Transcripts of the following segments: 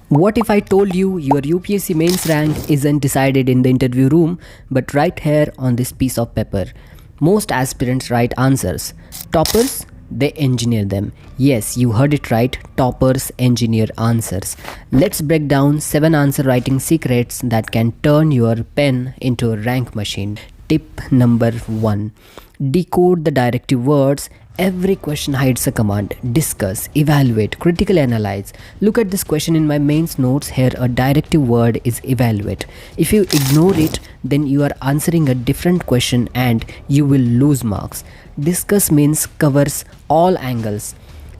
What if I told you your UPSC mains rank isn't decided in the interview room but right here on this piece of paper? Most aspirants write answers. Toppers, they engineer them. Yes, you heard it right. Toppers engineer answers. Let's break down 7 answer writing secrets that can turn your pen into a rank machine. Tip number 1. Decode the directive words. Every question hides a command. Discuss, evaluate, critically analyze. Look at this question in my mains notes. Here a directive word is evaluate. If you ignore it, then you are answering a different question and you will lose marks. Discuss means covers all angles.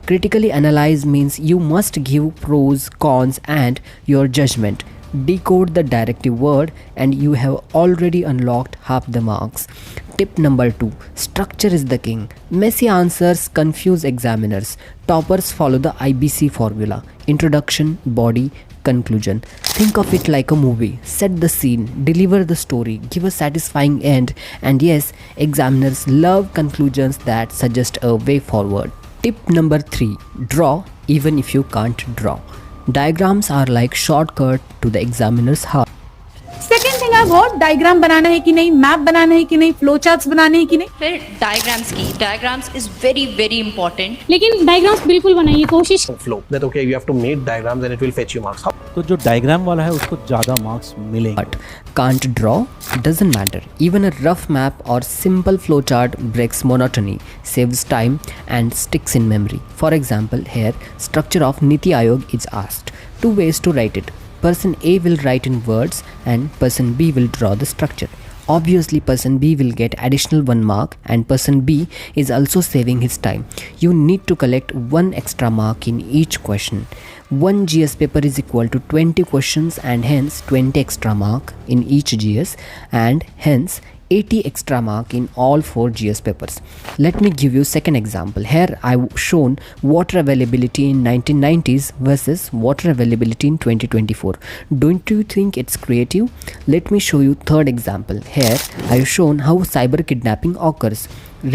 Critically analyze means you must give pros, cons and your judgment. Decode the directive word and you have already unlocked half the marks. Tip number 2. Structure is the king. Messy answers confuse examiners. Toppers follow the IBC formula. Introduction, body, conclusion. Think of it like a movie. Set the scene, deliver the story, give a satisfying end, and yes, examiners love conclusions that suggest a way forward. Tip number 3. Draw even if you can't draw. Diagrams are like shortcut to the examiner's heart. Second thing I what diagram बनाना है कि नहीं, map बनाना है कि नहीं, flow charts बनाने हैं कि नहीं. फिर diagrams is very very important. लेकिन डायग्राम्स बिल्कुल बनाइए कोशिश. Flow that okay you have to make diagrams and it will fetch you marks. तो जो डायग्राम वाला है उसको ज़्यादा मार्क्स मिलेंगे. But can't draw? Doesn't matter. Even a rough map or simple flowchart breaks monotony, saves time and sticks in memory. For example, here structure of Niti Aayog is asked. 2 ways to write it. Person A will write in words and person B will draw the structure. Obviously person B will get additional 1 mark and person B is also saving his time. You need to collect 1 extra mark in each question. 1 GS paper is equal to 20 questions and hence 20 extra mark in each GS and hence 80 extra mark in all 4 GS papers. Let me give you second example. Here I've shown water availability in 1990s versus water availability in 2024. Don't you think it's creative? Let me show you third example. Here I've shown how cyber kidnapping occurs.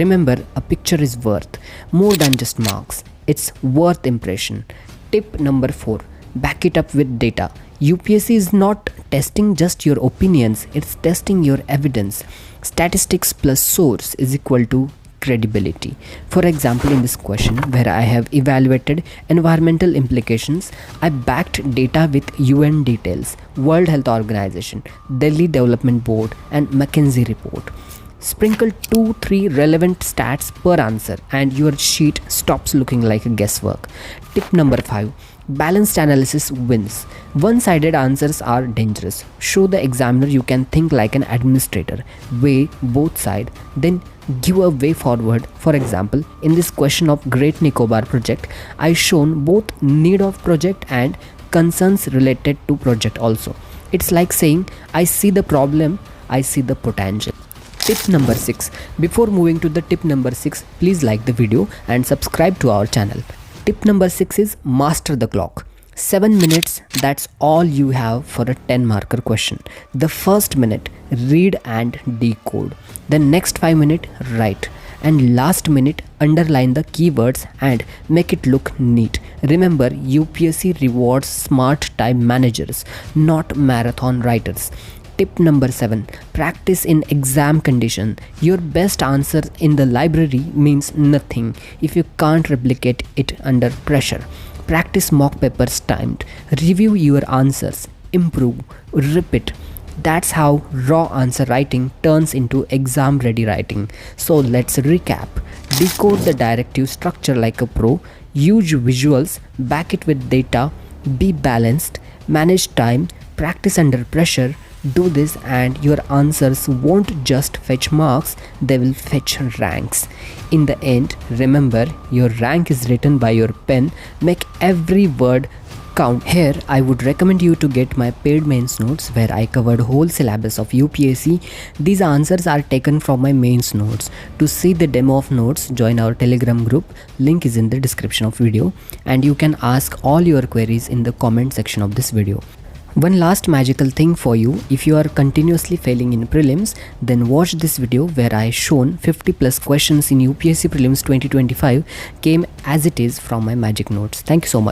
Remember, a picture is worth more than just marks. It's worth impression. Tip number 4. Back it up with data. UPSC is not testing just your opinions, it's testing your evidence. Statistics plus source is equal to credibility. For example, in this question where I have evaluated environmental implications, I backed data with UN details, World Health Organization, Delhi Development Board and McKinsey report. Sprinkle 2-3 relevant stats per answer and your sheet stops looking like a guesswork. Tip number 5. Balanced analysis wins. One-sided answers are dangerous. Show the examiner you can think like an administrator. Weigh both sides, then give a way forward. For example, in this question of Great Nicobar project, I shown both need of project and concerns related to project also. It's like saying, I see the problem, I see the potential. Tip number 6. Before moving to the tip number 6, please like the video and subscribe to our channel. Tip number 6 is master the clock. 7 minutes, that's all you have for a 10 marker question. The first minute, read and decode. The next 5 minutes, write. And last minute, underline the keywords and make it look neat. Remember, UPSC rewards smart time managers, not marathon writers. Tip number 7. Practice in exam condition. Your best answer in the library means nothing if you can't replicate it under pressure. Practice mock papers timed. Review your answers. Improve. Repeat. That's how raw answer writing turns into exam ready writing. So let's recap. Decode the directive structure like a pro. Use visuals. Back it with data. Be balanced. Manage time. Practice under pressure. Do this and your answers won't just fetch marks, they will fetch ranks. In the end, remember, your rank is written by your pen. Make every word count. Here I would recommend you to get my paid mains notes where I covered whole syllabus of UPSC. These answers are taken from my mains notes. To see the demo of notes, join our Telegram group. Link is in the description of video and you can ask all your queries in the comment section of this video. One last magical thing for you, if you are continuously failing in prelims, then watch this video where I shown 50 plus questions in UPSC prelims 2025 came as it is from my magic notes. Thank you so much.